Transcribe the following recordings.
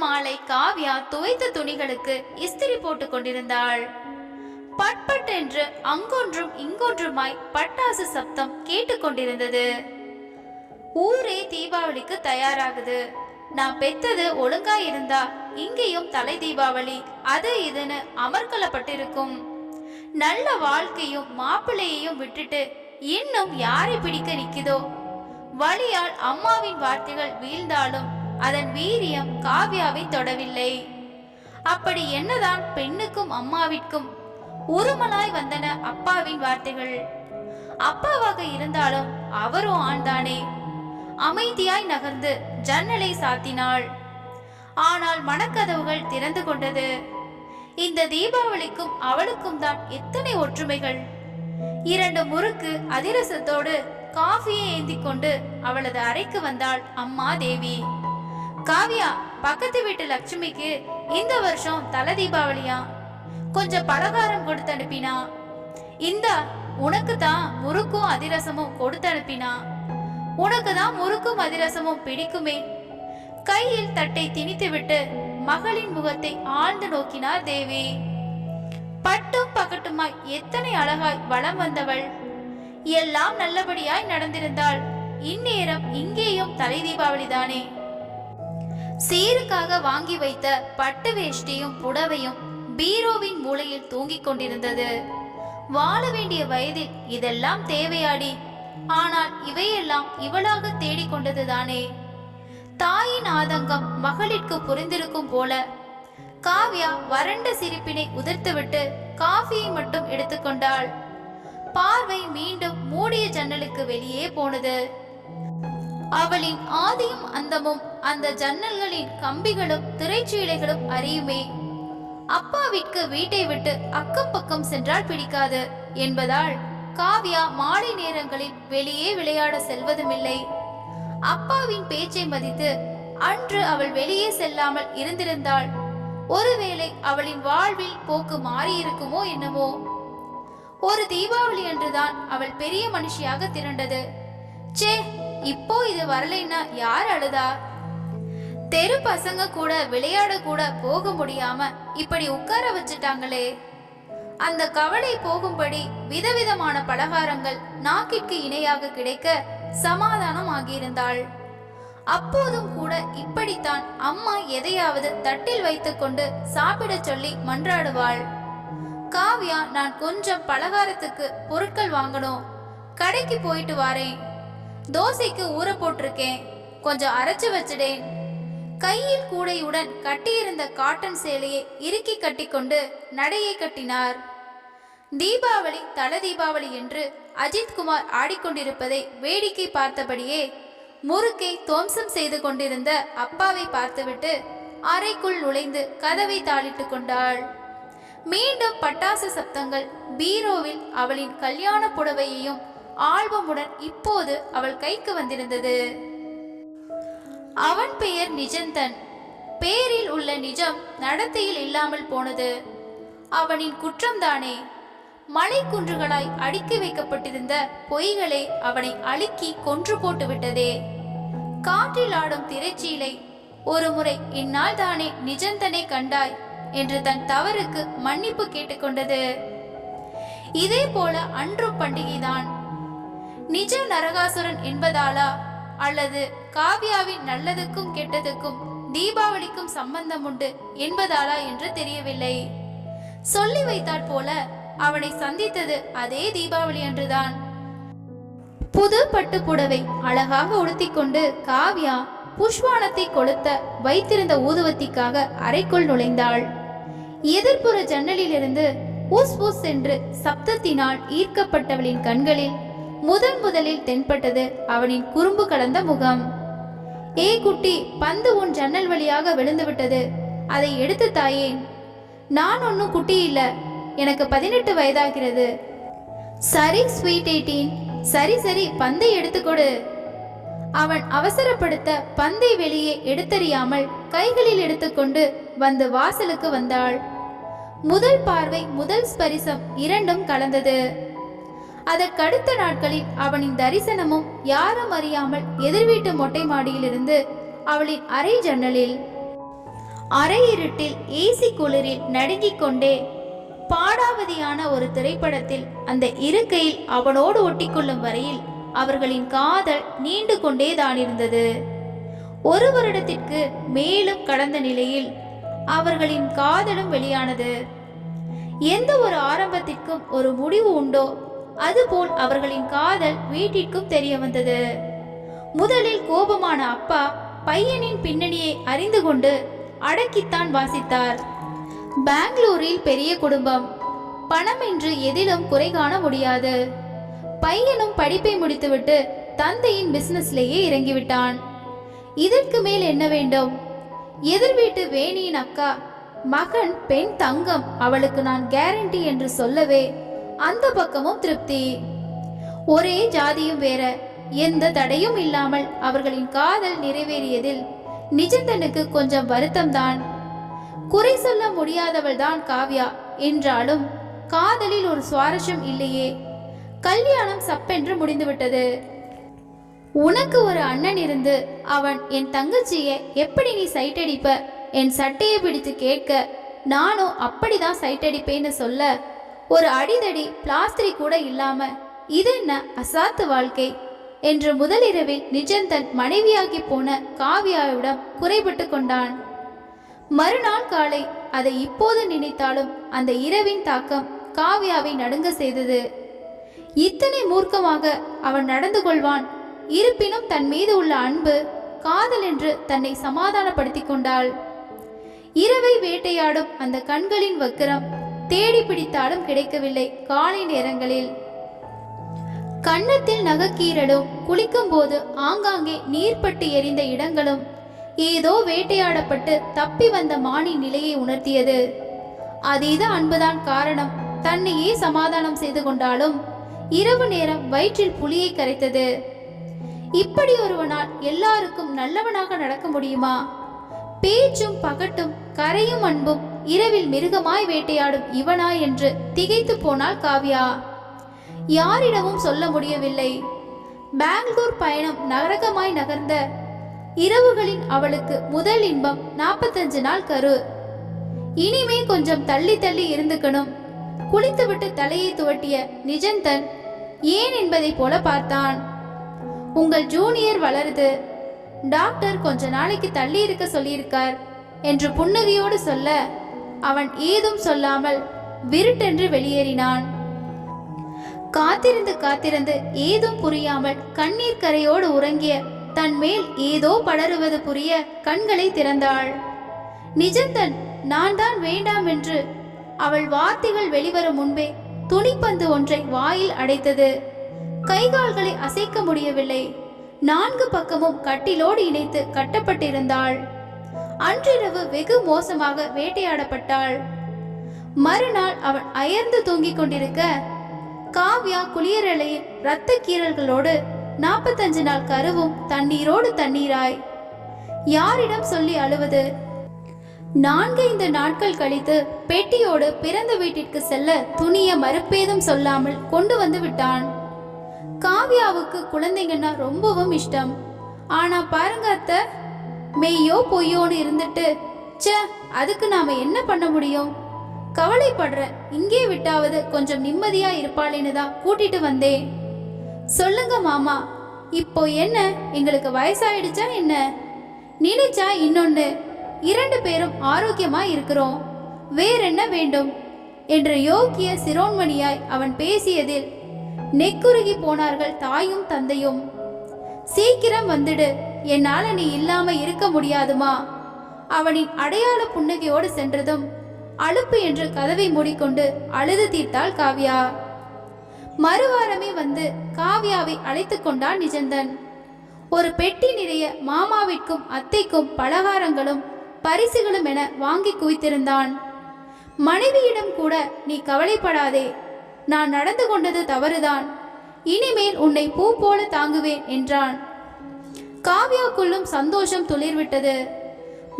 மாலை காவ்யா துவைத்த துணிகளுக்கு இஸ்திரி போட்டுக் கொண்டிருந்தாள். பட்பட் என்று அங்கொன்றும் இங்கொன்றுமாய் பட்டாசு சப்தம் கேட்டுக்கொண்டிருந்தது. ஊரே தீபாவளிக்கு தயாராகுது. நான் பெத்தது ஒழுங்கா இருந்தா இங்கேயும் தலை தீபாவளி அது இதுன்னு அமர்க்கலப்பட்டிருக்கும். நல்ல வாழ்க்கையும் மாப்பிள்ளையையும் விட்டுட்டு இன்னும் யாரை பிடிக்க நிக்குதோ? வழியால் அம்மாவின் வார்த்தைகள் வீழ்ந்தாலும் அதன் வீரியம் காவ்யாவை தொடவில்லை. அப்படி என்னதான் பெண்ணுக்கும் அம்மாவிற்கும் உருமலாய் வந்தன அப்பாவின் வார்த்தைகள். அப்பாவாக இருந்தாலும் அவரும் ஆண்தானே. அமைதியாய் நகர்ந்து ஜன்னலை சாத்தினாள். ஆனால் மனக்கதவுகள் திறந்து கொண்டது. இந்த தீபாவளிக்கும் அவளுக்கும் தான் எத்தனை ஒற்றுமைகள். 2 முறுக்கு அதிரசத்தோடு காஃபியை ஏந்தி கொண்டு அவளது அறைக்கு வந்தாள் அம்மா தேவி. காவ்யா, பக்கத்து வீட்டு லட்சுமிக்கு இந்த வருஷம் தலை தீபாவளியா, கொஞ்சம் பலகாரம் கொடுத்து அனுப்பினா. இந்த உனக்கு தான் முறுக்கும் அதிரசமும் கொடுத்து அனுப்பினா. உனக்கு தான் முறுக்கும் அதிரசமும் பிடிக்குமே. கையில் தட்டை திணித்துவிட்டு மகளின் முகத்தை ஆழ்ந்து நோக்கினார் தேவி. பட்டும் பகட்டுமாய் எத்தனை அழகாய் வலம் வந்தவள். எல்லாம் நல்லபடியாய் நடந்திருந்தாள். இந்நேரம் இங்கேயும் தலை தீபாவளி தானே. சீருக்காக வாங்கி வைத்த பட்டு வேஷ்டியும் புடவையும் பீரோவின் மூலையில் தூங்கிக் கொண்டிருந்தது. வாழ வேண்டிய வயதில் இதெல்லாம் தேவையாடி? ஆனால் இவையெல்லாம் இவளாக தேடிக்கொண்டதுதானே. தாயின் ஆதங்கம் மகளிற்கு புரிந்திருக்கும் போல காவ்யா வறண்ட சிரிப்பினை உதிர்த்துவிட்டு காஃபியை மட்டும் எடுத்துக்கொண்டாள். பார்வை மீண்டும் மூடிய ஜன்னலுக்கு வெளியே போனது. அவளின் ஆதியும் அந்தமும் அந்த ஜன்னல்களின் கம்பிகளும் திரைச்சீலைகளும் அறியுமே. அப்பாவிற்கு வீட்டை விட்டு அக்கம் பக்கம் சென்றால் பிடிக்காது என்பதால் காவ்யா மாலை நேரங்களில் வெளியே விளையாட செல்வதுமில்லை. அப்பாவின் பேச்சை மதித்து அன்று அவள் வெளியே செல்லாமல் இருந்திருந்தாள். ஒருவேளை அவளின் வாழ்வில் போக்கு மாறியிருக்குமோ என்னமோ. ஒரு தீபாவளி அன்றுதான் அவள் பெரிய மனுஷியாக திரண்டது. சே, இப்போ இது வரலைன்னா யார் அழுதா? தெரு பசங்க கூட விளையாட கூட போக முடியாம இப்படி உட்கார வச்சுட்டாங்களே. அந்த கவலை போகும்படி விதவிதமான பலகாரங்கள் நாக்கிற்கு இணையாக கிடைக்க சமாதானம் ஆகியிருந்தாள். அப்போதும் கூட இப்படித்தான் அம்மா எதையாவது தட்டில் வைத்துக் கொண்டு சாப்பிடச் சொல்லி மன்றாடுவாள். காவ்யா, நான் கொஞ்சம் பலகாரத்துக்கு பொருட்கள் வாங்கணும், கடைக்கு போயிட்டு வாரேன். தோசைக்கு ஊற போட்டிருக்கேன், கொஞ்சம் அரைச்சு வச்சிடேன். கையில் கூடையுடன் கட்டியிருந்த காட்டன் சேலையை இறுக்கி கட்டிக்கொண்டு நடையை கட்டினார். தீபாவளி தல தீபாவளி என்று அஜித்குமார் ஆடிக்கொண்டிருப்பதை வேடிக்கை பார்த்தபடியே முறுக்கை துவம்சம் செய்து கொண்டிருந்த அப்பாவை பார்த்துவிட்டு அறைக்குள் நுழைந்து கதவை தாளிட்டு கொண்டாள். மீண்டும் பட்டாசு சப்தங்கள். பீரோவில் அவளின் கல்யாண புடவையையும் ஆல்பமுடன் இப்போது அவள் கைக்கு வந்திருந்தது. அவன் பெயர் நிஜந்தன். பேரில் உள்ள நிஜம் நடத்தையில் இல்லாமல் போனது. அவனின் குற்றம்தானே. மலை குன்றுகளாய் அடுக்கி வைக்கப்பட்டிருந்த பொய்களை அவனை அழுக்கி கொன்று போட்டு விட்டதே. காற்றில் ஆடும் திரைச்சீலை ஒரு முறை இந்நாள் தானே நிஜந்தனை கண்டாய் என்று தன் தவறுக்கு மன்னிப்பு கேட்டுக்கொண்டது. இதே போல அன்றும் பண்டிகைதான். நிஜ நரகாசுரன் என்பதாலா அல்லது காவ்யாவின் நல்லதுக்கும் கெட்டதுக்கும் தீபாவளிக்கும் சம்பந்தம் உண்டு என்பதாலா என்று தெரியவில்லை. சொல்லி வைத்தாற் போல அவனை சந்தித்தது அதே தீபாவளி அன்றுதான். புது பட்டு புடவை அழகாக உடுத்திக்கொண்டு காவ்யா புஷ்வானத்தை கொளுத்த வைத்திருந்த ஊதுவத்திக்காக அறைக்குள் நுழைந்தாள். எதிர்ப்புற ஜன்னலிலிருந்து உஸ் உஸ் என்று சப்தத்தினால் ஈர்க்கப்பட்டவளின் கண்களில் முதலில் தென்பட்டது அவனின் குறும்பு கலந்த முகம். ஏ குட்டி, பந்து உன் ஜன்னல் வழியாக விழுந்து விட்டது, அதை எடுத்து தாயே. நான் ஒன்னும் குட்டி இல்ல, எனக்கு 18 வயதாகிறது. சரி ஸ்வீட் 18, சரி சரி பந்தை எடுத்துக்கொடு. அவன் அவசரப்படுத்த பந்தை வெளியே எடுத்தறியாமல் கைகளில் எடுத்துக்கொண்டு வந்து வாசலுக்கு வந்தாள். முதல் பார்வை, முதல் ஸ்பரிசம் இரண்டும் கலந்தது. அதற்கடுத்த நாட்களில் அவனின் தரிசனமும் யாரும் அறியாமல் எதிர்வீட்டு மொட்டை மாடியிலிருந்து அவளின் அறை ஜன்னலில். அரை இருட்டில் ஏசி குளிரில் நடுங்கிக் கொண்டே பாடாவதியான ஒரு திரைப்படத்தில் அந்த இருக்கையில் அவனோடு ஒட்டிக்கொள்ளும் வரையில் அவர்களின் காதல் நீண்டு கொண்டேதான் இருந்தது. 1 வருடத்திற்கு மேலும் கடந்த நிலையில் அவர்களின் காதலும் வெளியானது. எந்த ஒரு ஆரம்பத்திற்கும் ஒரு முடிவு உண்டோ அதுபோல் அவர்களின் காதல் வீட்டிற்கும் தெரிய வந்தது. முதலில் கோபமான அப்பா பையனின் பின்னணியை அறிந்து கொண்டு அடக்கித்தான் வாசித்தார். பெங்களூரில் பெரிய குடும்பம், பணம் என்று எதிலும் குறை காண முடியாது. பையனும் படிப்பை முடித்துவிட்டு தந்தையின் பிசினஸ்லேயே இறங்கிவிட்டான். இதற்கு மேல் என்ன வேண்டும்? எதிர் வீட்டு வேணியின் அக்கா மகன் பெண் தங்கம், அவளுக்கு நான் கேரண்டி என்று சொல்லவே அந்த பக்கமும் திருப்தி. ஒரே ஜாதியும் வேற, எந்த தடையும் இல்லாமல் அவர்களின் காதல் நிறைவேறியதில் நிஜந்தனுக்கு கொஞ்சம் வருத்தம்தான். குறை சொல்ல முடியாதவள் தான் காவ்யா என்றாலும் காதலில் ஒரு சுவாரஸ்யம் இல்லையே. கல்யாணம் சப்பென்று முடிந்துவிட்டது. உனக்கு ஒரு அண்ணன் இருந்து அவன் என் தங்கச்சியை எப்படி நீ சைட்டடிப்ப என் சட்டையை பிடித்து கேட்க நானும் அப்படிதான் சைட்டடிப்பேன்னு சொல்ல ஒரு அடிதடி பிளாஸ்திரி கூட இல்லாம இது என்ன அசாத்து வாழ்க்கை என்று முதலிரவில் நிஜந்தன் மனைவியாகி போன காவ்யாவிடம் குறைபட்டு கொண்டான். மறுநாள் காலை அதை இப்போது நினைத்தாலும் அந்த இரவின் தாக்கம் காவ்யாவை நடுங்க செய்தது. இத்தனை மூர்க்கமாக அவன் நடந்து கொள்வான், இருப்பினும் தன் மீது உள்ள அன்பு காதல் என்று தன்னை சமாதானப்படுத்தி கொண்டாள். இரவை வேட்டையாடும் அந்த கண்களின் வக்கிரம் தேடி பிடித்தாலும் கிடைக்கவில்லை. காலை நேரங்களில் கன்னத்தில் நகக்கீரலும் குளிக்கும் போது ஆங்காங்கே நீர்பட்டு எரிந்த இடங்களும் ஏதோ வேட்டையாடப்பட்டு தப்பி வந்த மானின் நிலையை உணர்த்தியது. அதீத அன்புதான் காரணம். தன்னையே சமாதானம் செய்து கொண்டாலும் இரவு நேரம் வயிற்றில் புலியை கரைத்தது. இப்படி ஒருவனால் எல்லாருக்கும் நல்லவனாக நடக்க முடியுமா? பேச்சும் பகட்டும் கரையும் அன்பும் இரவில் மிருகமாய் வேட்டையாடும் இவனா என்று திகைத்து போனாள் காவ்யா. யாரிடமும் சொல்ல முடியவில்லை. பெங்களூர் பயணம் நரகமாய் நகர்ந்த இரவுகளின் அவளுக்கு முதல் இன்பம் 45 நாள் கரு. இனிமே கொஞ்சம் தள்ளி தள்ளி இருந்துக்கணும். குளித்துவிட்டு தலையை துவட்டிய நிஜந்தன் ஏன் என்பதை போல பார்த்தான். உங்கள் ஜூனியர் வளருது, டாக்டர் கொஞ்ச நாளைக்கு தள்ளி இருக்க சொல்லியிருக்கார் என்று புன்னகையோடு சொல்ல அவன் ஏதும் சொல்லாமல் விருட்டென்று வெளியேறினான். காத்திருந்து காத்திருந்து ஏதும் புரியாமல் கண்ணீர் கரையோடு உறங்கிய தன் மேல் ஏதோ படருவது புரிய கண்களை திறந்தாள். நிஜந்தன் நான் தான் வேண்டாம் என்று அவள் வார்த்தைகள் வெளிவரும் முன்பே துணிப்பந்து ஒன்றை வாயில் அடைத்தது. கைகால்களை அசைக்க முடியவில்லை. 4 பக்கமும் கட்டிலோடு இணைத்து கட்டப்பட்டிருந்தாள். அன்றிரவு வெகு மோசமாக வேட்டையாடப்பட்டாள். மறுநாள் அவன் அயர்ந்து தூங்கிக் கொண்டிருக்க காவ்யா குளியரலையில் இரத்த கீறல்களோடு 45 நாள் கருவும் தண்ணீரோடு தண்ணீராய். யாரிடம் சொல்லி அழுவது? 4-5 நாட்கள் கழித்து பெட்டியோடு பிறந்த வீட்டிற்கு செல்ல துணிய மறுப்பேதும் சொல்லாமல் கொண்டு வந்து விட்டான். காவ்யாவுக்கு குழந்தைங்கன்னா ரொம்பவும் இஷ்டம். ஆனா பாருங்க அத்தை, மெய்யோ பொய்யோன்னு இருந்துட்டு அதுக்கு நாம என்ன பண்ண முடியும்? கவலைப்படுற, இங்கே விட்டாவது கொஞ்சம் நிம்மதியா இருப்பாளேன்னு தான் கூட்டிட்டு வந்தேன். சொல்லுங்க மாமா, இப்போ என்ன எங்களுக்கு வயசாயிடுச்சா என்ன? நினைச்சா இன்னொன்னு, 2 பேரும் ஆரோக்கியமா இருக்கிறோம், வேறென்ன வேண்டும் என்று யோக்கிய சிரோன்மணியாய் அவன் பேசியதில் நெக்குருகி போனார்கள் தாயும் தந்தையும். சீக்கிரம் வந்துடு, என்னால நீ இல்லாம இருக்க முடியாதுமா. அவனின் அடையாள புன்னகையோடு சென்றதும் அலுப்பு என்று கதவை மூடிக்கொண்டு அழுது தீர்த்தாள் காவ்யா. மறுவாரமே வந்து காவ்யாவை அழைத்து கொண்டான் நிஜந்தன். ஒரு பெட்டி நிறைய மாமாவிற்கும் அத்தைக்கும் பலகாரங்களும் பரிசுகளும் என வாங்கி குவித்திருந்தான். மனைவியிடம் கூட நீ கவலைப்படாதே, நான் நடந்து கொண்டது தவறுதான், இனிமேல் உன்னை பூ போல தாங்குவேன் என்றான். காவ்யாக்குள்ளும் சந்தோஷம் துளிர்விட்டது.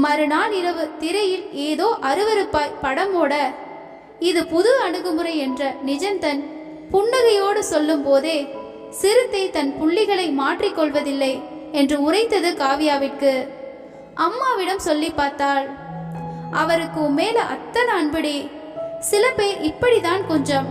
மறுநாள் இரவு திரையில் ஏதோ அருவருப்பாய் படம் ஓட இது புது அணுகுமுறை என்ற நிஜந்தன் புன்னகையோடு சொல்லும் போதே சிறுத்தை தன் புள்ளிகளை மாற்றிக்கொள்வதில்லை என்று உரைத்தது காவ்யாவிற்கு. அம்மாவிடம் சொல்லி பார்த்தாள். அவருக்கு உம்மேல அத்தனை அன்புடி. சில பேர் இப்படிதான் கொஞ்சம்.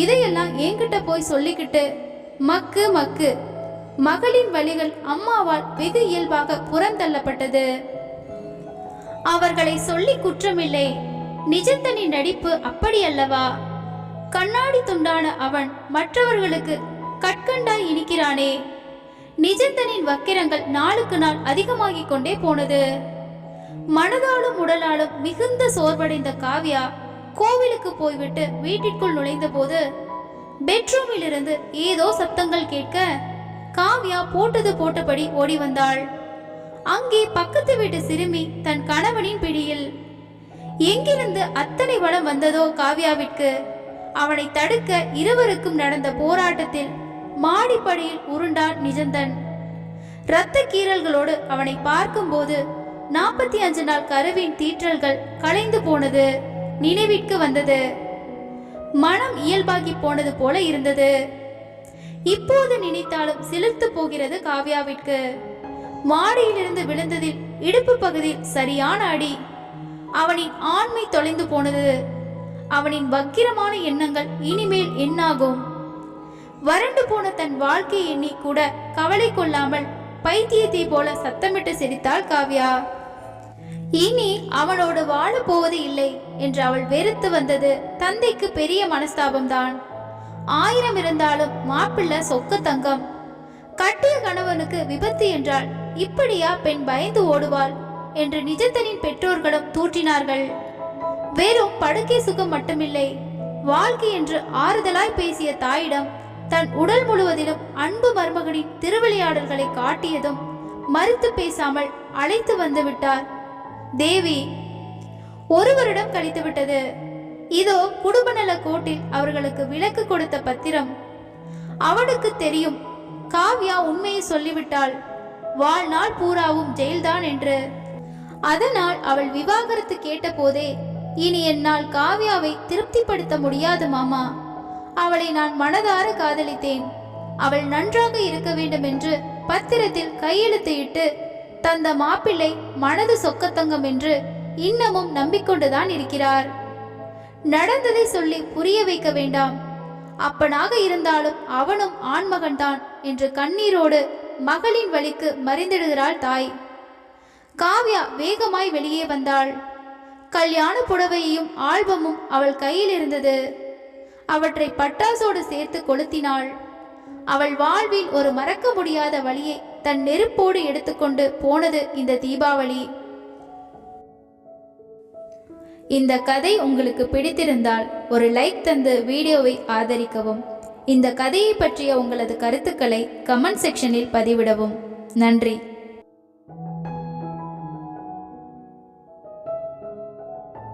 இதையெல்லாம் என்கிட்ட போய் சொல்லிக்கிட்டு மக்கு மக்கு. மகளின் வழிகள் அம்மாவால் வெகு இயல்பாக புறந்தள்ளப்பட்டது. அவர்களை சொல்லி குற்றமில்லை. நிஜந்தனின் நடிப்பு அப்படி அல்லவா? கண்ணாடி துண்டான அவன் மற்றவர்களுக்கு கட்கண்டாய் இனிக்கிறானே. நிஜந்தனின் வக்கிரங்கள் நாளுக்கு நாள் அதிகமாகிக் கொண்டே போனது. மனதாலும் உடலாலும் மிகுந்த சோர்வடைந்த காவ்யா கோவிலுக்கு போய்விட்டு வீட்டிற்குள் நுழைந்த போது பெட்ரூமில் இருந்து ஏதோ சப்தங்கள் கேட்க காவ்யா போட்டது போட்டபடி ஓடி வந்தாள். அங்கே பக்கத்து வீட்டு சிறுமி தன் கணவனின் பிடியில். எங்கிருந்து அத்தனை வளம் வந்ததோ காவ்யாவிற்கு. அவனை தடுக்க இருவருக்கும் நடந்த போராட்டத்தில் மாடிப்படியில் உருண்டான் நிஜந்தன். இரத்த கீறல்களோடு அவனை பார்க்கும்போது 45 நாள் கருவின் தீற்றல்கள் களைந்து போனது நினைவிற்கு வந்தது. மனம் இயல்பாகி போனது போல இருந்தது. இப்போது நினைத்தாலும் சிலிர்த்து போகிறது காவ்யாவிற்கு. மாடியிலிருந்து விழுந்ததில் இடுப்பு பகுதியில் சரியான அடி. அவனின் ஆண்மை தொலைந்து போனது. அவனின் வக்கிரமான எண்ணங்கள் இனிமேல் என்னாகும்? வறண்டு போன தன் வாழ்க்கை எண்ணி கூட கவலை கொள்ளாமல் பைத்தியத்தை போல சத்தமிட்டு சிரித்தாள் காவ்யா. இனி அவனோடு வாழ போவது இல்லை என்று அவள் வெறுத்து வந்தது தந்தைக்கு பெரிய மனஸ்தாபம்தான். 1000 இருந்தாலும் மாப்பிள்ளை சொக்க தங்கம். கட்டிய கணவனுக்கு விபத்து என்றால் இப்படியா பெண் பயந்து ஓடுவாள் என்று நிஜந்தனின் பெற்றோர்களும் தூற்றினார்கள். வெறும் படுக்கை சுகம் மட்டுமில்லை, வாழ்க்கை என்று ஆறுதலாய் பேசிய தாயிடம் தன் உடல் முழுவதிலும் அன்பு மருமகனின் திருவிளையாடல்களை காட்டியதும் மறுத்து பேசாமல் அழைத்து வந்து விட்டார் தேவி. ஒரு வருடம் கழித்து விட்டது. இதோ குடும்பநல கோட்டில் அவர்களுக்கு விலக்கு கொடுத்த பத்திரம். அவனுக்கு தெரியும் காவ்யா உண்மையை சொல்லிவிட்டாள். வாழ்நாள் பூராவும் ஜெயில்தான் என்று. அதனால் அவள் விவாகரத்து கேட்ட போதே, இனி என்னால் காவ்யாவை திருப்திப்படுத்த முடியாது மாமா. அவளை நான் மனதார காதலித்தேன். அவள் நன்றாக இருக்க வேண்டும் என்று பத்திரத்தில் கையெழுத்து இட்டு தந்த மாப்பிள்ளை மனது சொக்கத்தங்கம் என்று இன்னமும் நம்பிக்கொண்டுதான் இருக்கிறார். நடந்ததை சொல்லி புரிய வைக்க வேண்டாம். அப்பனாக இருந்தாலும் அவனும் ஆண்மகன்தான் என்று கண்ணீரோடு மகளின் வழிக்கு மறைந்திடுகிறாள் தாய். காவ்யா வேகமாய் வெளியே வந்தாள். கல்யாண புடவையும் ஆல்பமும் அவள் கையில் இருந்தது. அவற்றை பட்டாசோடு சேர்த்து கொளுத்தினாள். அவள் வாழ்வில் ஒரு மறக்க முடியாத வழியை தன் நெருப்போடு எடுத்துக்கொண்டு போனது இந்த தீபாவளி. இந்த கதை உங்களுக்கு பிடித்திருந்தால் ஒரு லைக் தந்து வீடியோவை ஆதரிக்கவும். இந்த கதையை பற்றிய உங்களது கருத்துக்களை கமெண்ட் செக்ஷனில் பதிவிடவும். நன்றி.